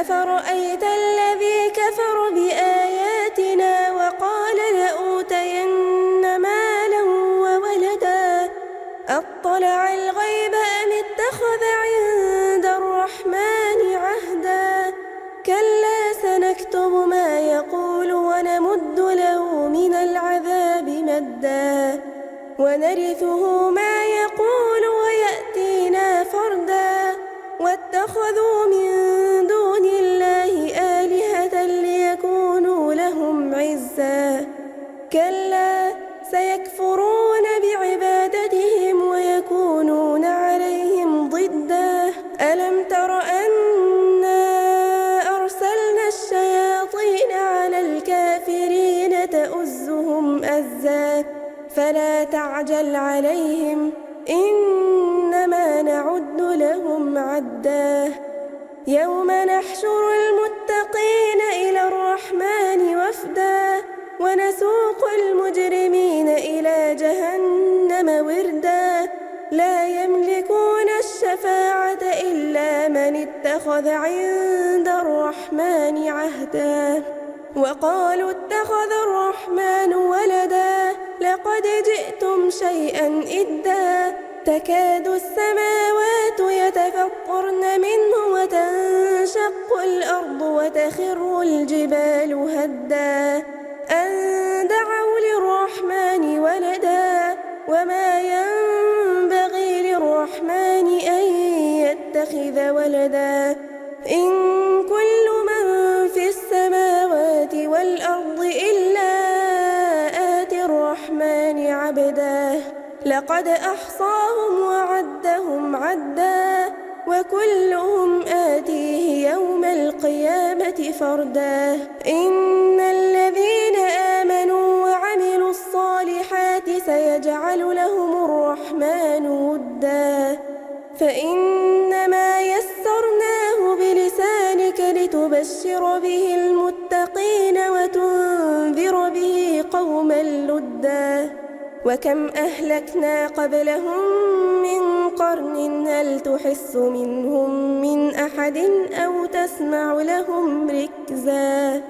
أفرأيت الذي كفر بآياتنا وقال لأوتين مالا وولدا أطلع الغيب أم اتخذ عند الرحمن عهدا كلا سنكتب ما يقول ونمد له من العذاب مدا ونرثه ما يقول ويأتينا فردا واتخذوا من دون الله آلهة ليكونوا لهم عزا كلا سيكفرون بعبادتهم ويكونون عليهم ضدا ألم تر أنا أرسلنا الشياطين على الكافرين تؤزهم أزا فلا تعجل عليهم إنما نعد لهم عدا يوم نحشر المتقين إلى الرحمن وفدا ونسوق المجرمين إلى جهنم وردا لا يملكون الشفاعة إلا من اتخذ عند الرحمن عهدا وقالوا اتخذ الرحمن ولدا لقد جئتم شيئا إدا تكاد السماوات يتفطرن منه وتنشق الأرض وتخر الجبال هدا أن دعوا للرحمن ولدا وما ينبغي للرحمن أن يتخذ ولدا إن كل من في السماوات والأرض إلا آتي الرحمن عبدا لقد أحصاهم وعدهم عدا وكلهم آتيه يوم القيامة فردا إن الذين آمنوا وعملوا الصالحات سيجعل لهم الرحمن ودا فإنما يسرناه بلسانك لتبشر به المتقين وتنذر به قوما لدا وكم أهلكنا قبلهم من قرن هل تحس منهم من أحد أو تسمع لهم ركزا